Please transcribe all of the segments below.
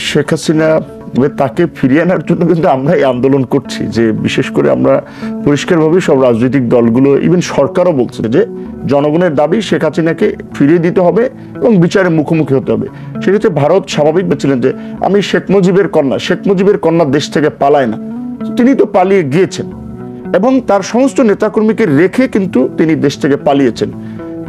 শেখ হাসিনা তাকে ফিরিয়ে আনার জন্য কিন্তু আমরা এই আন্দোলন করছি, যে বিশেষ করে আমরা পরিষ্কারভাবে সব রাজনৈতিক দলগুলো ইভেন সরকারও বলছে যে জনগণের দাবি শেখ হাসিনাকে ফিরিয়ে দিতে হবে এবং বিচারের মুখোমুখি হতে হবে। সেক্ষেত্রে ভারত স্বাভাবিক বলছিলেন যে আমি শেখ মুজিবের কন্যা দেশ থেকে পালায় না, তিনি তো পালিয়ে গিয়েছেন এবং তার সমস্ত নেতাকর্মীকে রেখে কিন্তু তিনি দেশ থেকে পালিয়েছেন।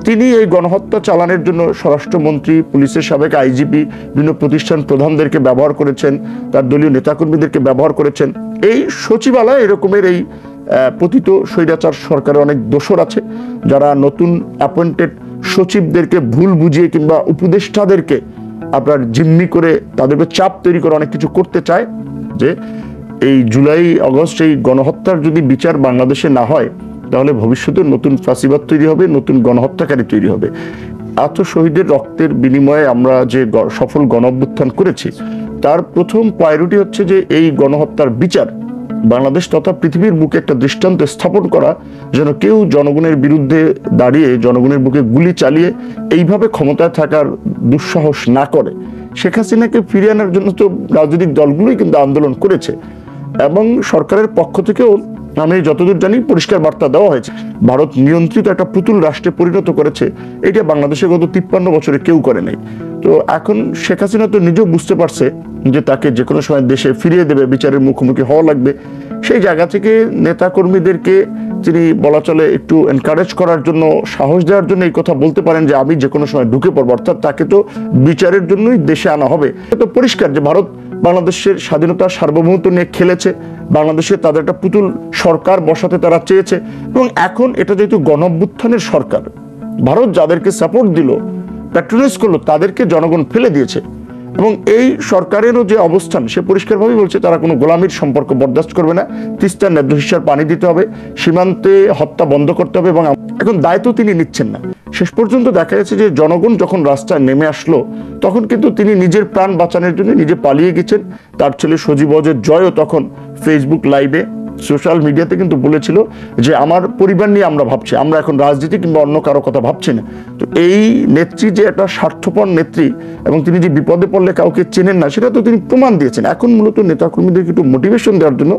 তিনি এই গণহত্যা চালানোর জন্য স্বরাষ্ট্রমন্ত্রী, পুলিশের সাবেক আইজিপি, বিভিন্ন প্রতিষ্ঠান প্রধানদেরকে ব্যবহার করেছেন, তার দলীয় নেতাকর্মীদেরকে ব্যবহার করেছেন। এই সচিবালয় এরকমের এই পতিত স্বৈরাচার সরকারের অনেক দোসর আছে, যারা নতুন অ্যাপয়েন্টেড সচিবদেরকে ভুল বুঝিয়ে কিংবা উপদেষ্টাদেরকে আপনার জিম্মি করে তাদেরকে চাপ তৈরি করে অনেক কিছু করতে চায়, যে এই জুলাই আগস্ট এই গণহত্যার যদি বিচার বাংলাদেশে না হয় তাহলে ভবিষ্যতে নতুন ফাঁসিবাদ তৈরি হবে, নতুন গণহত্যাকারী তৈরি হবে। এত শহীদের রক্তের বিনিময়ে আমরা যে সফল গণঅভ্যুত্থান করেছি, তার প্রথম প্রায়োরিটি হচ্ছে যে এই গণহত্যার বিচার বাংলাদেশ তথা পৃথিবীর বুকে একটা দৃষ্টান্ত স্থাপন করা, যেন কেউ জনগণের বিরুদ্ধে দাঁড়িয়ে জনগণের বুকে গুলি চালিয়ে এইভাবে ক্ষমতায় থাকার দুঃসাহস না করে। শেখ হাসিনাকে ফিরিয়ে আনার জন্য তো রাজনৈতিক দলগুলোই কিন্তু আন্দোলন করেছে এবং সরকারের পক্ষ থেকেও আমি যতদূর জানি পরিষ্কার বার্তা দেওয়া হয়েছে। ভারত নিয়ন্ত্রিত একটা পুতুল রাষ্ট্রে পরিণত করেছে, এটা বাংলাদেশে গত 53 বছরে কেউ করে নাই। তো এখন শেখ হাসিনা তো নিজেও বুঝতে পারছে যে তাকে যে কোনো সময় দেশে ফিরিয়ে দেবে, বিচারের মুখোমুখি হওয়া লাগবে। সেই জায়গা থেকে নেতাকর্মীদেরকে তিনি বলা চলে একটু এনকারেজ করার জন্য, সাহস দেওয়ার জন্য এই কথা বলতে পারেন যে আমি যে কোনো সময় ঢুকে পড়বো, অর্থাৎ তাকে তো বিচারের জন্যই দেশে আনা হবে। তো পরিষ্কার যে ভারত বাংলাদেশের স্বাধীনতা সার্বভৌমত্ব নিয়ে খেলেছে, বাংলাদেশে তাদের একটা পুতুল সরকার বসাতে তারা চেয়েছে এবং এখন এটা যেহেতু গণঅভ্যুত্থানের সরকার, ভারত যাদেরকে সাপোর্ট দিল, প্যাট্রোনাইজ করলো, তাদেরকে জনগণ ফেলে দিয়েছে এবং এই সরকারেরও যে অবস্থান, সে পরিষ্কারভাবেই বলছে তারা কোনো গোলামির সম্পর্ক বরদাস্ত করবে না, তিস্তার ন্যায্য হিস্যার পানি দিতে হবে, সীমান্তে হত্যা বন্ধ করতে হবে এবং এখন দায়িত্ব তিনি নিচ্ছেন না। শেষ পর্যন্ত দেখা গেছে যে জনগণ যখন রাস্তায় নেমে আসলো তখন কিন্তু তিনি নিজের প্রাণ বাঁচানোর জন্য নিজে পালিয়ে গেছেন। তার ছেলে সজীব ওয়াজেদ জয়ও তখন ফেসবুক লাইভে, সোশ্যাল মিডিয়াতে কিন্তু বলেছিল যে আমার পরিবার নিয়ে আমরা ভাবছি, আমরা এখন রাজনীতি কিংবা অন্য কারো কথা ভাবছি না। তো এই নেত্রী যে একটা স্বার্থপর নেত্রী এবং তিনি যে বিপদে পড়লে কাউকে চেনেন না, সেটা তো তিনি প্রমাণ দিয়েছেন। এখন মূলত নেতাকর্মীদেরকে একটু মোটিভেশন দেওয়ার জন্য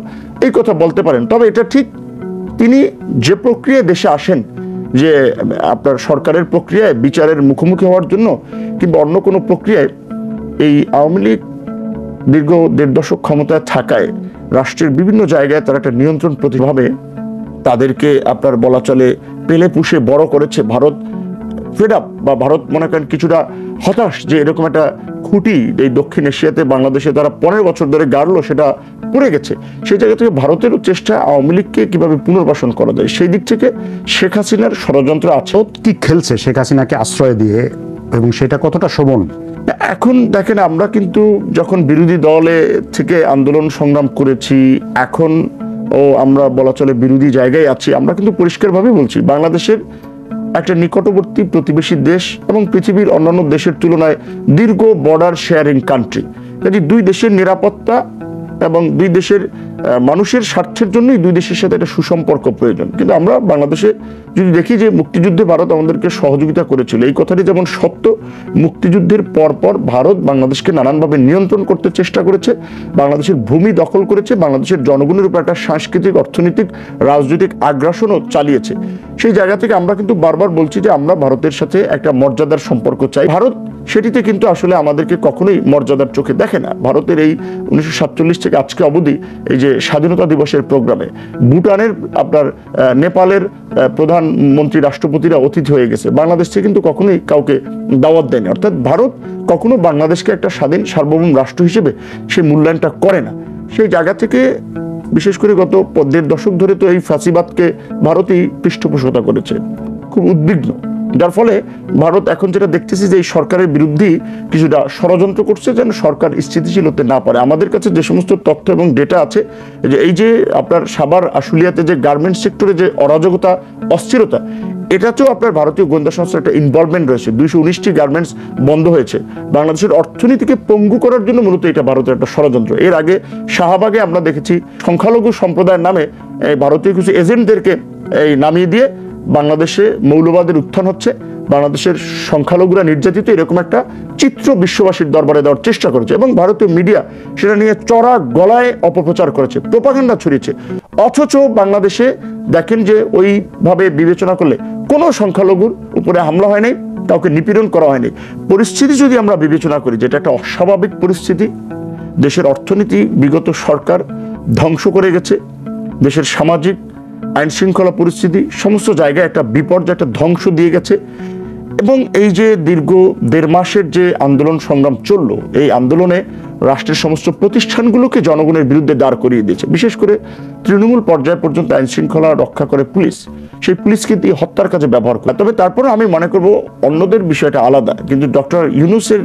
এই কথা বলতে পারেন। তবে এটা ঠিক, তিনি যে প্রক্রিয়ায় দেশে আসেন, যে আপনার সরকারের প্রক্রিয়ায় বিচারের মুখোমুখি হওয়ার জন্য কিংবা অন্য কোনো প্রক্রিয়ায়, এই আওয়ামী লীগ দীর্ঘ 1.5 দশক ক্ষমতায় থাকায় রাষ্ট্রের বিভিন্ন জায়গায় তারা একটা নিয়ন্ত্রণ প্রতিভাবে তাদেরকে আপনার বলা চলে পেলে পুষে বড় করেছে। ভারত ফেড আপ বা ভারত মনে করেন কিছুটা হতাশ যে এরকম একটা খুঁটি এই দক্ষিণ এশিয়াতে বাংলাদেশে তারা 15 বছর ধরে গাড়লো, সেটা পড়ে গেছে। সেই জায়গা থেকে ভারতেরও চেষ্টা আওয়ামী লীগকে কিভাবে পুনর্বাসন করা যায়, সেই দিক থেকে শেখ হাসিনার ষড়যন্ত্র আছে। কি খেলছে শেখ হাসিনাকে আশ্রয় দিয়ে এবং সেটা কতটা শোভন? এখন দেখেন, আমরা কিন্তু যখন বিরোধী দলে থেকে আন্দোলন সংগ্রাম করেছি, এখন আমরা বলা চলে বিরোধী জায়গায় আছি, আমরা কিন্তু পরিষ্কারভাবে বলছি বাংলাদেশের একটা নিকটবর্তী প্রতিবেশী দেশ এবং পৃথিবীর অন্যান্য দেশের তুলনায় দীর্ঘ বর্ডার শেয়ারিং কান্ট্রি, কাজে দুই দেশের নিরাপত্তা এবং দুই দেশের মানুষের স্বার্থের জন্যই দুই দেশের সাথে একটা সুসম্পর্ক প্রয়োজন। কিন্তু আমরা বাংলাদেশে যদি দেখি যে মুক্তিযুদ্ধে ভারত আমাদেরকে সহযোগিতা করেছিল, এই কথাটি যেমন সত্য, মুক্তিযুদ্ধের পরপর ভারত বাংলাদেশকে নানানভাবে নিয়ন্ত্রণ করতে চেষ্টা করেছে, বাংলাদেশের ভূমি দখল করেছে, বাংলাদেশের জনগণের উপর একটা সাংস্কৃতিক, অর্থনৈতিক, রাজনৈতিক আগ্রাসনও চালিয়েছে। সেই জায়গা থেকে আমরা কিন্তু বারবার বলছি যে আমরা ভারতের সাথে একটা মর্যাদার সম্পর্ক চাই। ভারত সেটিতে কিন্তু আসলে আমাদেরকে কখনোই মর্যাদার চোখে দেখে না। ভারতের এই 1947 থেকে আজকে অবধি এই যে স্বাধীনতা দিবসের প্রোগ্রামে ভুটানের, আপনার নেপালের প্রধানমন্ত্রী, রাষ্ট্রপতিরা অতিথি হয়ে গেছে, বাংলাদেশ থেকে কিন্তু কখনোই কাউকে দাওয়াত দেয়নি। অর্থাৎ ভারত কখনো বাংলাদেশকে একটা স্বাধীন সার্বভৌম রাষ্ট্র হিসেবে সে মূল্যায়নটা করে না। সেই জায়গা থেকে বিশেষ করে গত 1.5 দশক ধরে তো এই ফাঁসিবাদকে ভারতই পৃষ্ঠপোষকতা করেছে, খুব উদ্বিগ্ন। যার ফলে ভারত এখন যেটা দেখতেছি যে এই সরকারের বিরুদ্ধেই কিছুটা ষড়যন্ত্র করছে যেন সরকার স্থিতিশীল হতে না পারে। আমাদের কাছে যে সমস্ত তথ্য এবং ডেটা আছে, যে এই যে আপনার সাভার আশুলিয়াতে যে গার্মেন্টস সেক্টরে যে অরাজকতা, অস্থিরতা, এটাতেও আপনার ভারতীয় গোয়েন্দা সংস্থার একটা ইনভলভমেন্ট রয়েছে। 219টি গার্মেন্টস বন্ধ হয়েছে। বাংলাদেশের অর্থনীতিকে পঙ্গু করার জন্য মূলত এটা ভারতের একটা ষড়যন্ত্র। এর আগে শাহবাগে আমরা দেখেছি সংখ্যালঘু সম্প্রদায়ের নামে ভারতীয় কিছু এজেন্টদেরকে নামিয়ে দিয়ে বাংলাদেশে মৌলবাদের উত্থান হচ্ছে, বাংলাদেশের সংখ্যালঘুরা নির্যাতিত এরকম একটা চিত্র বিশ্ববাসীর দরবারে দেওয়ার চেষ্টা করেছে এবং ভারতীয় মিডিয়া সেটা নিয়ে চড়া গলায় অপপ্রচার করেছে, প্রোপাগান্ডা ছড়িয়েছে। অথচ বাংলাদেশে দেখেন যে ওইভাবে বিবেচনা করলে কোনো সংখ্যালঘুর উপরে হামলা হয় নাই, কাউকে নিপীড়ন করা হয়নি। পরিস্থিতি যদি আমরা বিবেচনা করি যেটা একটা অস্বাভাবিক পরিস্থিতি, দেশের অর্থনীতি বিগত সরকার ধ্বংস করে গেছে, দেশের সামাজিক আইন শৃঙ্খলা পরিস্থিতি সমস্ত জায়গায় একটা বিপর্যয়, একটা ধ্বংস দিয়ে গেছে। এবং এই যে দীর্ঘ 1.5 মাসের যে আন্দোলন সংগ্রাম চললো, এই আন্দোলনে রাষ্ট্রের সমস্ত প্রতিষ্ঠানগুলোকে জনগণের বিরুদ্ধে দাঁড় করিয়ে দিয়েছে। বিশেষ করে তৃণমূল পর্যায় পর্যন্ত আইন শৃঙ্খলা রক্ষা করে পুলিশ, সেই পুলিশকে দিয়ে হত্যার কাজে ব্যবহার করে। তবে তারপরে আমি মনে করব অন্যদের বিষয়টা আলাদা, কিন্তু ডক্টর ইউনূসের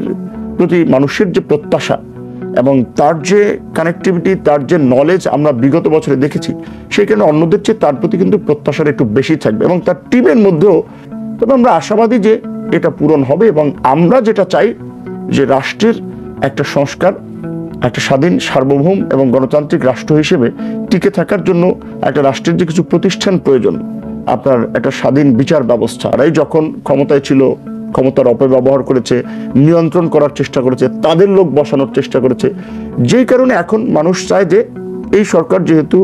প্রতি মানুষের যে প্রত্যাশা এবং তার যে কানেক্টিভিটি, তার যে নলেজ আমরা বিগত বছরে দেখেছি, সেই কারণে অন্যদের চেয়ে তার প্রতি কিন্তু প্রত্যাশাটা একটু বেশি থাকবে এবং তার টিমের মধ্যেও। তবে আমরা আশাবাদী যে এটা পূরণ হবে এবং আমরা যেটা চাই যে রাষ্ট্রের একটা সংস্কার, একটা স্বাধীন সার্বভৌম এবং গণতান্ত্রিক রাষ্ট্র হিসেবে টিকে থাকার জন্য একটা রাষ্ট্রের যে কিছু প্রতিষ্ঠান প্রয়োজন, আপনার একটা স্বাধীন বিচার ব্যবস্থা, এরাই যখন ক্ষমতায় ছিল ক্ষমতার অপব্যবহার করেছে, নিয়ন্ত্রণ করার চেষ্টা করেছে, তাদের লোক বসানোর চেষ্টা করেছে। যেই কারণে এখন মানুষ চায় যে এই সরকার যেহেতু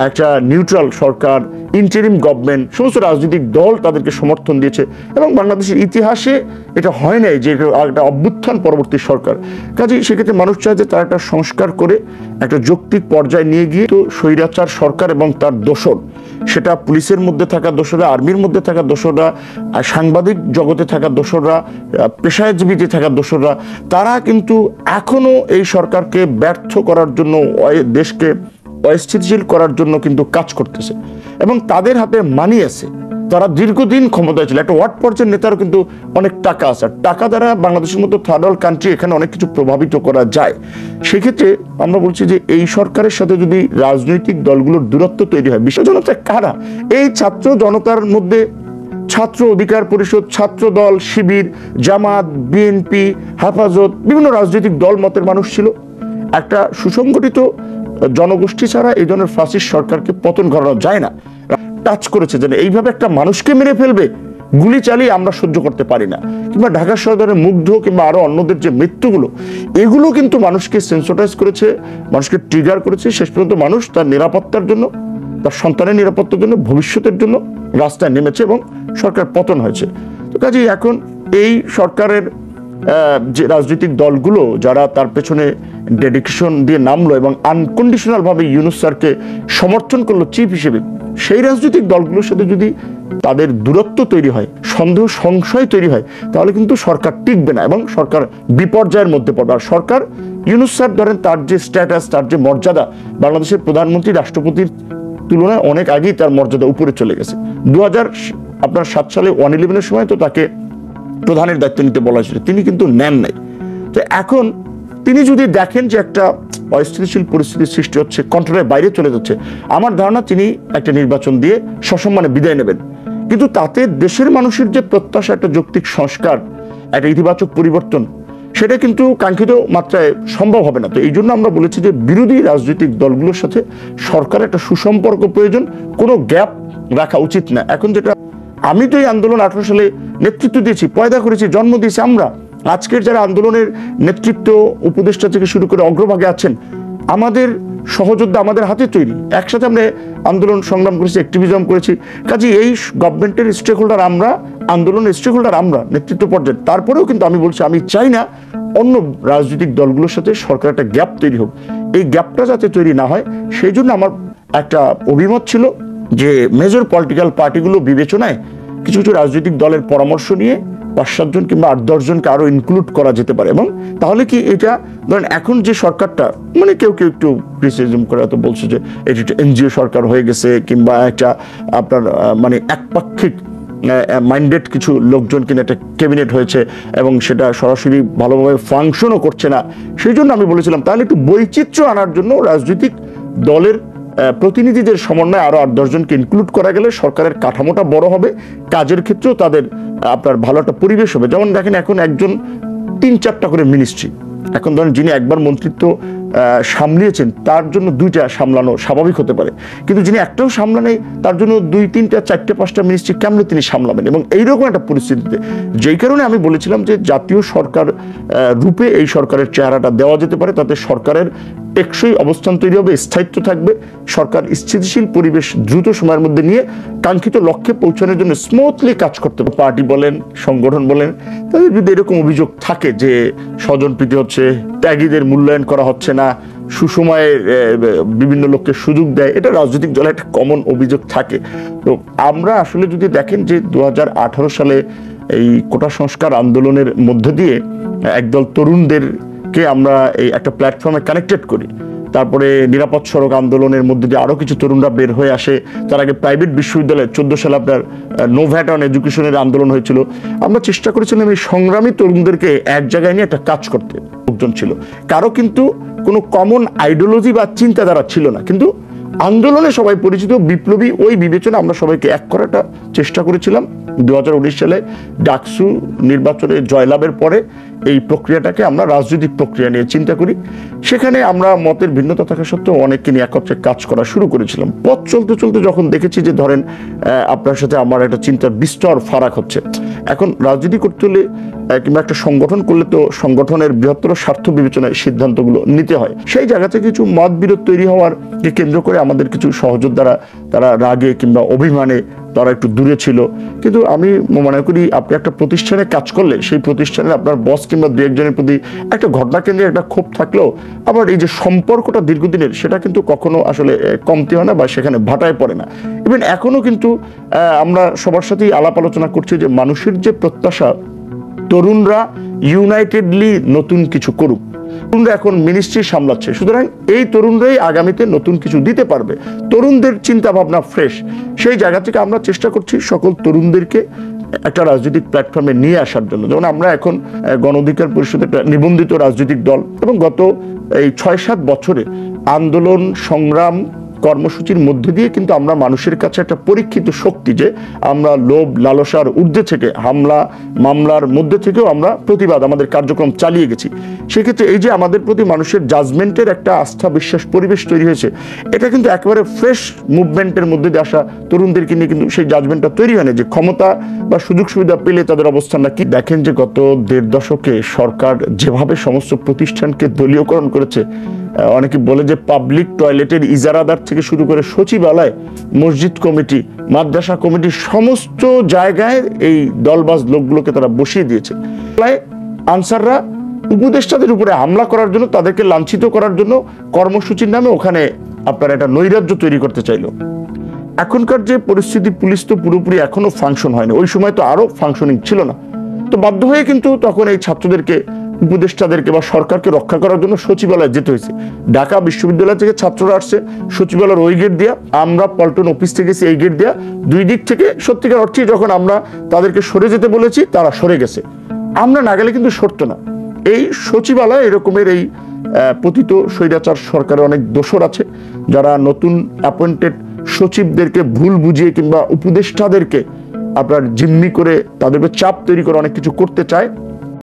একটা নিউট্রাল সরকার, ইন্টারিম গভর্নমেন্ট, সমস্ত রাজনৈতিক দল তাদেরকে সমর্থন দিয়েছে এবং বাংলাদেশের ইতিহাসে এটা হয় নাই যে একটা অভ্যুত্থান পরবর্তী সরকার। কাজেই সেক্ষেত্রে মানুষ চায় যে তারা একটা সংস্কার করে একটা যৌক্তিক পর্যায়ে নিয়ে গিয়ে তো স্বৈরাচার সরকার এবং তার দোসর, সেটা পুলিশের মধ্যে থাকা দোসররা, আর্মির মধ্যে থাকা দোসররা, সাংবাদিক জগতে থাকা দোসররা, পেশাজীবীতে থাকা দোসররা, তারা কিন্তু এখনো এই সরকারকে ব্যর্থ করার জন্য, দেশকে অস্থিতিশীল করার জন্য কিন্তু কাজ করতেছে এবং তাদের হাতে মানি আছে। তারা দীর্ঘদিন ক্ষমতায় ছিল, একটা ওয়ার্ড পর্যায়ের নেতারও কিন্তু অনেক টাকা আছে। টাকা দ্বারা বাংলাদেশের মতো থার্ড ওয়ার্ল্ড কান্ট্রি এখানে অনেক কিছু প্রভাবিত করা যায়। সেক্ষেত্রে আমরা বলছি যে এই সরকারের সাথে যদি রাজনৈতিক দলগুলোর দূরত্ব তৈরি হয়, বিশ্ব জনতা কারা? এই ছাত্র জনতার মধ্যে ছাত্র অধিকার পরিষদ, ছাত্র দল, শিবির, জামাত, বিএনপি, হেফাজত, বিভিন্ন রাজনৈতিক দল মতের মানুষ ছিল। একটা সুসংগঠিত জনগোষ্ঠী ছাড়া এই ধরনের ফ্যাসিস্ট সরকারকে পতন ঘটানো যায় না। টাচ করেছে যেন এইভাবে একটা মানুষকে মেরে ফেলবে, গুলি চালিয়ে আমরা সহ্য করতে পারি না। কিংবা ঢাকা শহরের মুগ্ধ কিংবা আরো অন্যদের যে মৃত্যুগুলো, এগুলো কিন্তু মানুষকে সেন্সিটাইজ করেছে, মানুষকে ট্রিগার করেছে। শেষ পর্যন্ত মানুষ তার নিরাপত্তার জন্য, তার সন্তানের নিরাপত্তার জন্য, ভবিষ্যতের জন্য রাস্তায় নেমেছে এবং সরকার পতন হয়েছে। তো কাজেই এখন এই সরকারের যে রাজনৈতিক দলগুলো যারা তার পেছনে ডেডিকেশন দিয়ে নামলো এবং আনকন্ডিশনাল ভাবে ইউনূস স্যারকে সমর্থন করলো চিফ হিসেবে, সেই রাজনৈতিক দলগুলোর সাথে যদি তাদের দূরত্ব তৈরি হয়, সন্দেহ সংশয় তৈরি হয়, তাহলে কিন্তু সরকার টিকবে না এবং সরকার বিপর্যয়ের মধ্যে পড়বে। আর সরকার, ইউনূস স্যার ধরেন তার যে স্ট্যাটাস, তার যে মর্যাদা, বাংলাদেশের প্রধানমন্ত্রী রাষ্ট্রপতির তুলনায় অনেক আগেই তার মর্যাদা উপরে চলে গেছে। 2007 সালে 111-এর সময় তো তাকে প্রধানের দায়িত্ব নিতে বলা হয়েছিল, তিনি কিন্তু নেন নাই। তো এখন তিনি যদি দেখেন যে একটা অস্থিতিশীল পরিস্থিতির সৃষ্টি হচ্ছে, কন্ট্রোলের বাইরে চলে যাচ্ছে, আমার ধারণা তিনি একটা নির্বাচন দিয়ে সসম্মানে বিদায় নেবেন। কিন্তু তাতে দেশের মানুষের যে প্রত্যাশা, একটা যৌক্তিক সংস্কার, একটা ইতিবাচক পরিবর্তন, সেটা কিন্তু কাঙ্ক্ষিত মাত্রায় সম্ভব হবে না। তো এই জন্য আমরা বলেছি যে বিরোধী রাজনৈতিক দলগুলোর সাথে সরকারের একটা সুসম্পর্ক প্রয়োজন, কোনো গ্যাপ রাখা উচিত না। এখন যেটা, আমি তো এই আন্দোলন 18 সালে নেতৃত্ব দিয়েছি, পয়দা করেছি, জন্ম দিয়েছি আমরা। আজকের যারা আন্দোলনের নেতৃত্ব, উপদেষ্টা থেকে শুরু করে অগ্রভাগে আছেন, আমাদের সহযোদ্ধা আমাদের হাতে তৈরি, একসাথে আমরা আন্দোলন সংগ্রাম করেছি, অ্যাক্টিভিজম করেছি। কাজে এই গভর্নমেন্টের স্টেক হোল্ডার আমরা, আন্দোলনের স্টেক হোল্ডার আমরা, নেতৃত্ব পর্যায়ে। তারপরেও কিন্তু আমি বলছি, আমি চাই না অন্য রাজনৈতিক দলগুলোর সাথে সরকার একটা গ্যাপ তৈরি হোক। এই গ্যাপটা যাতে তৈরি না হয়, সেই জন্য আমার একটা অভিমত ছিল যে মেজর পলিটিক্যাল পার্টিগুলো বিবেচনায় কিছু কিছু রাজনৈতিক দলের পরামর্শ নিয়ে 5-7 জন কিংবা 8-10 জনকে আরো ইনক্লুড করা যেতে পারে। এবং তাহলে কি এটা, ধরেন এখন যে সরকারটা, মানে কেউ কেউ একটু ক্রিটিসিজম করে তো বলছে যে এটা একটা এনজিও সরকার হয়ে গেছে, কিংবা একটা আপনার মানে একপাক্ষিক মাইন্ডেড কিছু লোকজন কিনা একটা ক্যাবিনেট হয়েছে এবং সেটা সরাসরি ভালোভাবে ফাংশনও করছে না। সেই জন্য আমি বলেছিলাম তাহলে একটু বৈচিত্র্য আনার জন্য রাজনৈতিক দলের প্রতিনিধিদের সমন্বয়ে আরো 8-10 জনকে ইনক্লুড করা গেলে সরকারের কাঠামোটা বড় হবে, কাজের ক্ষেত্রেও তাদের আপনার ভালো একটা পরিবেশ হবে। যেমন দেখেন এখন একজন 3-4টা করে মিনিস্ট্রি, এখন ধরেন যিনি একবার মন্ত্রিত্ব সামলিয়েছেন তার জন্য দুইটা সামলানো স্বাভাবিক হতে পারে, কিন্তু যিনি একটাও সামলানে তার জন্য 2, 3, 4, 5টা মিনিস্ট্রি কেমনে তিনি সামলাবেন। এবং এইরকম একটা পরিস্থিতিতে যেই কারণে আমি বলেছিলাম যে জাতীয় সরকার রূপে এই সরকারের চেহারাটা দেওয়া যেতে পারে, তাতে সরকারের টেকসই অবস্থান তৈরি হবে, স্থায়িত্ব থাকবে, সরকার স্থিতিশীল পরিবেশ দ্রুত সময়ের মধ্যে নিয়ে কাঙ্ক্ষিত লক্ষ্যে পৌঁছানোর জন্য স্মুথলি কাজ করতে হবে। পার্টি বলেন, সংগঠন বলেন, তাদের যদি এরকম অভিযোগ থাকে যে স্বজনপ্রীতি হচ্ছে, ত্যাগীদের মূল্যায়ন করা হচ্ছে না, সুসময়ে বিভিন্ন লোককে সুযোগ দেয়, এটা রাজনৈতিক দলের একটা কমন অভিযোগ থাকে। তো আমরা আসলে যদি দেখেন যে 2018 সালে এই কোটা সংস্কার আন্দোলনের মধ্য দিয়ে একদল তরুণদেরকে আমরা এই একটা প্ল্যাটফর্মে কানেক্টেড করি, তারপরে নিরাপদ সড়ক আন্দোলনের মধ্যে দিয়ে আরো কিছু তরুণরা বের হয়ে আসে, তার আগে প্রাইভেট বিশ্ববিদ্যালয়ে 14 সালে আপনার নো ভ্যাট অন এডুকেশনের আন্দোলন হয়েছিল। আমরা চেষ্টা করেছিলাম এই সংগ্রামী তরুণদেরকে এক জায়গায় নিয়ে একটা কাজ করতে, লোকজন ছিল, কারো কিন্তু কোনো কমন আইডিওলজি বা চিন্তাধারা ছিল না, কিন্তু আন্দোলনে সবাই পরিচিত, বিপ্লবী ওই বিবেচনা আমরা সবাইকে এক করাটা চেষ্টা করেছিলাম। 2019 সালে ডাকসু নির্বাচনে জয়লাভের পরে এই প্রক্রিয়াটাকে আমরা রাজনৈতিক প্রক্রিয়া নিয়ে চিন্তা করি। সেখানে আমরা মতের ভিন্নতা থাকা সত্ত্বেও অনেককে নিয়ে একত্রে কাজ করা শুরু করেছিলাম। পথ চলতে চলতে যখন দেখেছি যে ধরেন আপনার সাথে আমার একটা চিন্তার বিস্তর ফারাক হচ্ছে, এখন রাজনীতি করতে হলে কিংবা একটা সংগঠন করলে তো সংগঠনের বৃহত্তর স্বার্থ বিবেচনায় সিদ্ধান্তগুলো নিতে হয়। সেই জায়গা থেকে কিছু মতবিরোধ তৈরি হওয়ারকে কেন্দ্র করে আমাদের কিছু সহযোদ্ধারা তারা রাগে কিংবা অভিমানে তারা একটু দূরে ছিল। কিন্তু আমি মনে করি আপনি একটা প্রতিষ্ঠানে কাজ করলে সেই প্রতিষ্ঠানের আপনার বস কিংবা দু একজনের প্রতি একটা ঘটনা কেন্দ্রে একটা ক্ষোভ থাকলেও আবার এই যে সম্পর্কটা দীর্ঘদিনের সেটা কিন্তু কখনো আসলে কমতি হয় না বা সেখানে ভাটায় পড়ে না। ইভেন এখনো কিন্তু আমরা সবার সাথেই আলাপ আলোচনা করছি যে মানুষের যে প্রত্যাশা তরুণরা ইউনাইটেডলি নতুন কিছু করুক, তরুণরা এখন মিনিস্ট্রি সামলাচ্ছে, সুতরাং এই তরুণরাই আগামীতে নতুন কিছু দিতে পারবে, তরুণদের চিন্তা ভাবনা ফ্রেশ। সেই জায়গা থেকে আমরা চেষ্টা করছি সকল তরুণদেরকে একটা রাজনৈতিক প্ল্যাটফর্মে নিয়ে আসার জন্য। যেমন আমরা এখন গণ অধিকার পরিষদের একটা নিবন্ধিত রাজনৈতিক দল, এবং গত এই 6-7 বছরে আন্দোলন সংগ্রাম কর্মসূচির মধ্যে দিয়ে কিন্তু আমরা মানুষের কাছে একটা পরীক্ষিত শক্তি, যে আমরা লোভ লালসার ঊর্ধ্বে থেকে হামলা মামলার মধ্যে থেকেও আমরা প্রতিবাদ আমাদের কার্যক্রম চালিয়ে গেছি। সেক্ষেত্রে এই যে আমাদের প্রতি মানুষের জাজমেন্টের একটা আস্থা বিশ্বাস পরিবেশ তৈরি হয়েছে, এটা কিন্তু একেবারে ফ্রেশ মুভমেন্টের মধ্যে দিয়ে আসা তরুণদেরকে নিয়ে কিন্তু সেই জাজমেন্টটা তৈরি হয় না যে ক্ষমতা বা সুযোগ সুবিধা পেলে তাদের অবস্থানটা কি। দেখেন যে গত 1.5 দশকে সরকার যেভাবে সমস্ত প্রতিষ্ঠানকে দলীয়করণ করেছে, অনেকে বলে যে পাবলিক টয়লেটের ইজারাদার থেকে শুরু করে সচিবালয়, মসজিদ কমিটি, মাদ্রাসা কমিটি, সমস্ত জায়গায় এই দলবাজ লোকগুলোকে তারা বসিয়ে দিয়েছে। আনসাররা উপদেষ্টাদের উপরে হামলা করার জন্য, তাদেরকে লাঞ্ছিত করার জন্য কর্মসূচির নামে ওখানে আপনার একটা নৈরাজ্য তৈরি করতে চাইলো। এখনকার যে পরিস্থিতি, পুলিশ তো পুরোপুরি এখনো ফাংশন হয়নি, ওই সময় তো আরো ফাংশনিং ছিল না, তো বাধ্য হয়ে কিন্তু তখন এই ছাত্রদেরকে, উপদেষ্টাদেরকে বা সরকারকে রক্ষা করার জন্য সচিবালয়ে যেতে হয়েছে। ঢাকা বিশ্ববিদ্যালয় থেকে ছাত্ররা আসছে সচিবালয়ের ওই গেট দিয়া, আমরা পল্টন অফিস থেকে গেছি এই গেট দিয়া, দুই দিক থেকে সত্যিকার অর্থে যখন আমরা তাদেরকে সরে যেতে বলেছি তারা সরে গেছে, আমরা না গেলে কিন্তু সরতো না। এই সচিবালয় এরকমের এই পতিত স্বৈরাচার সরকারের অনেক দোসর আছে, যারা নতুন অ্যাপয়েন্টেড সচিবদেরকে ভুল বুঝিয়ে কিংবা উপদেষ্টাদেরকে আপনার জিম্মি করে তাদেরকে চাপ তৈরি করে অনেক কিছু করতে চায়।